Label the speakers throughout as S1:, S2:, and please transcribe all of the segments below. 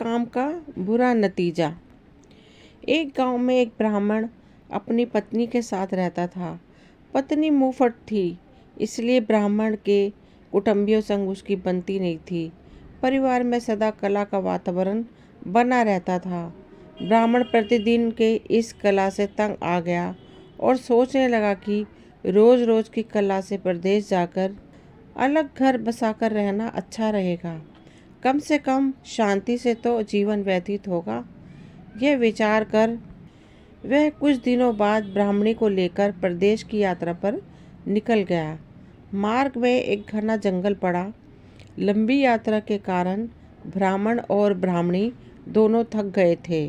S1: काम का बुरा नतीजा। एक गांव में एक ब्राह्मण अपनी पत्नी के साथ रहता था। पत्नी मुंहफट थी, इसलिए ब्राह्मण के कुटुंबियों संग उसकी बनती नहीं थी। परिवार में सदा कला का वातावरण बना रहता था। ब्राह्मण प्रतिदिन के इस कला से तंग आ गया और सोचने लगा कि रोज रोज की कला से प्रदेश जाकर अलग घर बसाकर रहना अच्छा रहेगा। कम से कम शांति से तो जीवन व्यतीत होगा। यह विचार कर वह कुछ दिनों बाद ब्राह्मणी को लेकर प्रदेश की यात्रा पर निकल गया। मार्ग में एक घना जंगल पड़ा। लंबी यात्रा के कारण ब्राह्मण और ब्राह्मणी दोनों थक गए थे।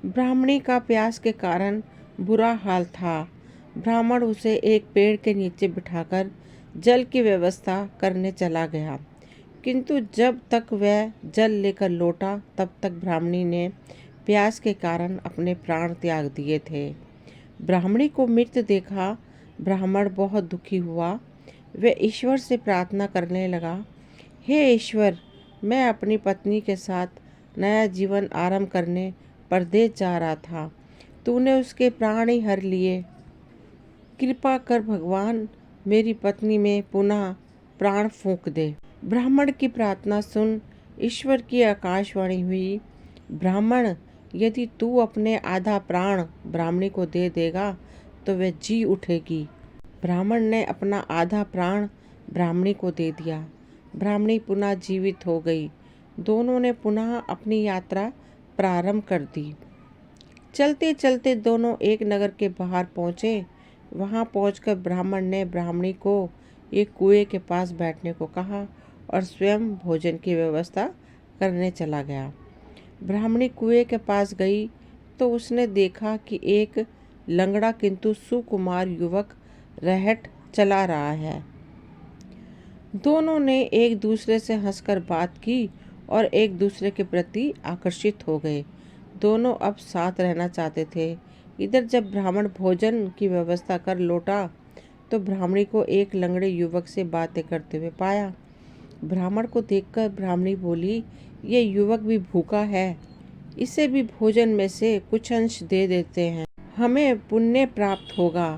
S1: ब्राह्मणी का प्यास के कारण बुरा हाल था। ब्राह्मण उसे एक पेड़ के नीचे बिठाकर जल की व्यवस्था करने चला गया, किंतु जब तक वह जल लेकर लौटा तब तक ब्राह्मणी ने प्यास के कारण अपने प्राण त्याग दिए थे। ब्राह्मणी को मृत देखा ब्राह्मण बहुत दुखी हुआ। वह ईश्वर से प्रार्थना करने लगा, हे ईश्वर, मैं अपनी पत्नी के साथ नया जीवन आरंभ करने परदेश जा रहा था। तूने उसके प्राण ही हर लिए। कृपा कर भगवान, मेरी पत्नी में पुनः प्राण फूंक दे। ब्राह्मण की प्रार्थना सुन ईश्वर की आकाशवाणी हुई, ब्राह्मण, यदि तू अपने आधा प्राण ब्राह्मणी को दे देगा तो वह जी उठेगी। ब्राह्मण ने अपना आधा प्राण ब्राह्मणी को दे दिया। ब्राह्मणी पुनः जीवित हो गई। दोनों ने पुनः अपनी यात्रा प्रारंभ कर दी। चलते चलते दोनों एक नगर के बाहर पहुँचे। वहाँ पहुंचकर ब्राह्मण ने ब्राह्मणी को एक कुएं के पास बैठने को कहा और स्वयं भोजन की व्यवस्था करने चला गया। ब्राह्मणी कुएं के पास गई तो उसने देखा कि एक लंगड़ा किंतु सुकुमार युवक रहट चला रहा है। दोनों ने एक दूसरे से हंसकर बात की और एक दूसरे के प्रति आकर्षित हो गए। दोनों अब साथ रहना चाहते थे। इधर जब ब्राह्मण भोजन की व्यवस्था कर लौटा तो ब्राह्मणी को एक लंगड़े युवक से बातें करते हुए पाया। ब्राह्मण को देखकर ब्राह्मणी बोली, ये युवक भी भूखा है, इसे भी भोजन में से कुछ अंश दे देते हैं, हमें पुण्य प्राप्त होगा।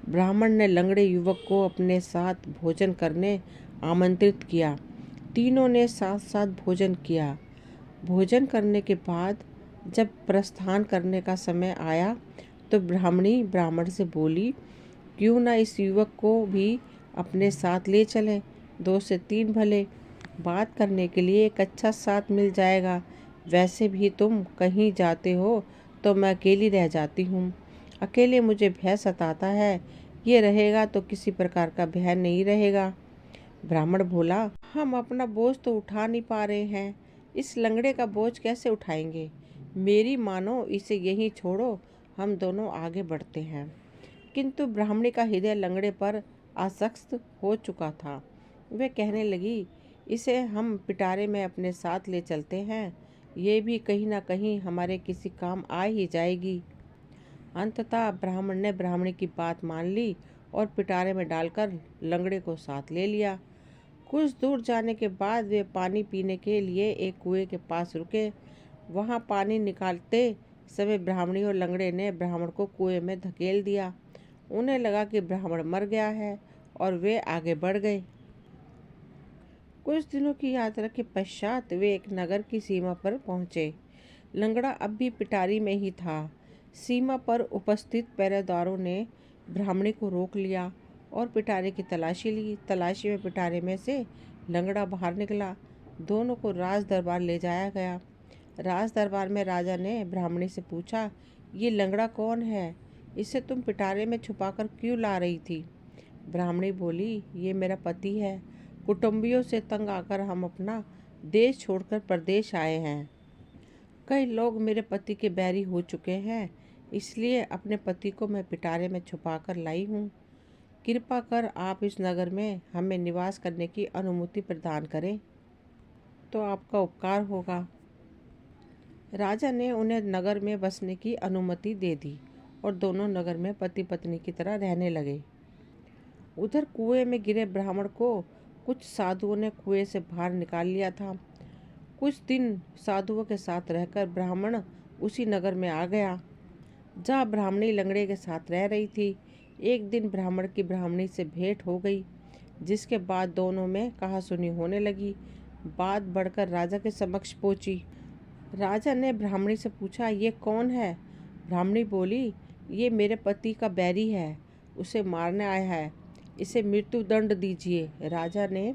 S1: ब्राह्मण ने लंगड़े युवक को अपने साथ भोजन करने आमंत्रित किया। तीनों ने साथ साथ भोजन किया। भोजन करने के बाद जब प्रस्थान करने का समय आया तो ब्राह्मणी ब्राह्मण से बोली, क्यों ना इस युवक को भी अपने साथ ले चलें, 2 से 3 भले, बात करने के लिए एक अच्छा साथ मिल जाएगा। वैसे भी तुम कहीं जाते हो तो मैं अकेली रह जाती हूँ। अकेले मुझे भय सताता है, ये रहेगा तो किसी प्रकार का भय नहीं रहेगा। ब्राह्मण बोला, हम अपना बोझ तो उठा नहीं पा रहे हैं, इस लंगड़े का बोझ कैसे उठाएंगे। मेरी मानो इसे यहीं छोड़ो, हम दोनों आगे बढ़ते हैं। किंतु ब्राह्मणी का हृदय लंगड़े पर आसक्त हो चुका था। वह कहने लगी, इसे हम पिटारे में अपने साथ ले चलते हैं, ये भी कहीं ना कहीं हमारे किसी काम आ ही जाएगी। अंततः ब्राह्मण ने ब्राह्मणी की बात मान ली और पिटारे में डालकर लंगड़े को साथ ले लिया। कुछ दूर जाने के बाद वे पानी पीने के लिए एक कुएं के पास रुके। वहां पानी निकालते समय ब्राह्मणी और लंगड़े ने ब्राह्मण को कुएं में धकेल दिया। उन्हें लगा कि ब्राह्मण मर गया है और वे आगे बढ़ गए। कुछ दिनों की यात्रा के पश्चात वे एक नगर की सीमा पर पहुंचे। लंगड़ा अब भी पिटारी में ही था। सीमा पर उपस्थित पहरेदारों ने ब्राह्मणी को रोक लिया और पिटारे की तलाशी ली। तलाशी में पिटारे में से लंगड़ा बाहर निकला। दोनों को राज दरबार ले जाया गया। राज दरबार में राजा ने ब्राह्मणी से पूछा, ये लंगड़ा कौन है, इसे तुम पिटारे में छुपाकर क्यों ला रही थी। ब्राह्मणी बोली, ये मेरा पति है, कुटुंबियों से तंग आकर हम अपना देश छोड़कर प्रदेश आए हैं। कई लोग मेरे पति के बैरी हो चुके हैं, इसलिए अपने पति को मैं पिटारे में छुपाकर लाई हूँ। कृपा कर आप इस नगर में हमें निवास करने की अनुमति प्रदान करें तो आपका उपकार होगा। राजा ने उन्हें नगर में बसने की अनुमति दे दी और दोनों नगर में पति पत्नी की तरह रहने लगे। उधर कुएं में गिरे ब्राह्मण को कुछ साधुओं ने कुएं से बाहर निकाल लिया था। कुछ दिन साधुओं के साथ रहकर ब्राह्मण उसी नगर में आ गया जहाँ ब्राह्मणी लंगड़े के साथ रह रही थी। एक दिन ब्राह्मण की ब्राह्मणी से भेंट हो गई, जिसके बाद दोनों में कहासुनी होने लगी। बात बढ़कर राजा के समक्ष पहुंची। राजा ने ब्राह्मणी से पूछा, ये कौन है? ब्राह्मणी बोली, ये मेरे पति का बैरी है, उसे मारने आया है, इसे मृत्यु दंड दीजिए। राजा ने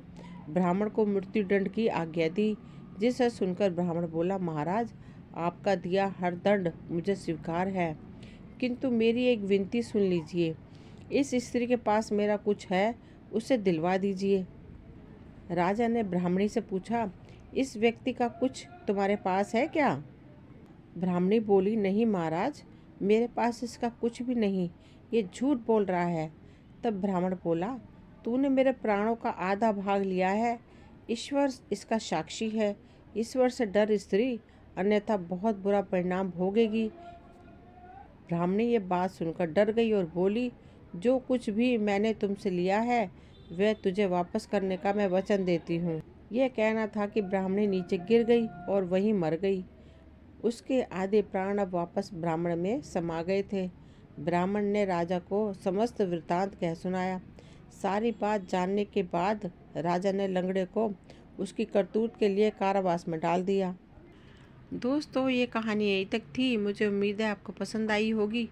S1: ब्राह्मण को मृत्यु दंड की आज्ञा दी, जिसे सुनकर ब्राह्मण बोला, महाराज, आपका दिया हर दंड मुझे स्वीकार है, किंतु मेरी एक विनती सुन लीजिए। इस स्त्री के पास मेरा कुछ है, उसे दिलवा दीजिए। राजा ने ब्राह्मणी से पूछा, इस व्यक्ति का कुछ तुम्हारे पास है क्या? ब्राह्मणी बोली, नहीं महाराज, मेरे पास इसका कुछ भी नहीं, ये झूठ बोल रहा है। तब ब्राह्मण बोला, तूने मेरे प्राणों का आधा भाग लिया है, ईश्वर इसका साक्षी है। ईश्वर से डर स्त्री, अन्यथा बहुत बुरा परिणाम भोगेगी। ब्राह्मणी ये बात सुनकर डर गई और बोली, जो कुछ भी मैंने तुमसे लिया है वह तुझे वापस करने का मैं वचन देती हूँ। यह कहना था कि ब्राह्मणी नीचे गिर गई और वहीं मर गई। उसके आधे प्राण अब वापस ब्राह्मण में समा गए थे। ब्राह्मण ने राजा को समस्त वृत्तांत कह सुनाया। सारी बात जानने के बाद राजा ने लंगड़े को उसकी करतूत के लिए कारावास में डाल दिया। दोस्तों, ये कहानी यहीं तक थी। मुझे उम्मीद है आपको पसंद आई होगी।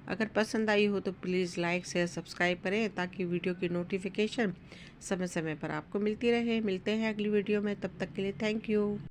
S1: अगर पसंद आई हो तो प्लीज़ लाइक शेयर सब्सक्राइब करें, ताकि वीडियो की नोटिफिकेशन समय समय पर आपको मिलती रहे। मिलते हैं अगली वीडियो में, तब तक के लिए थैंक यू।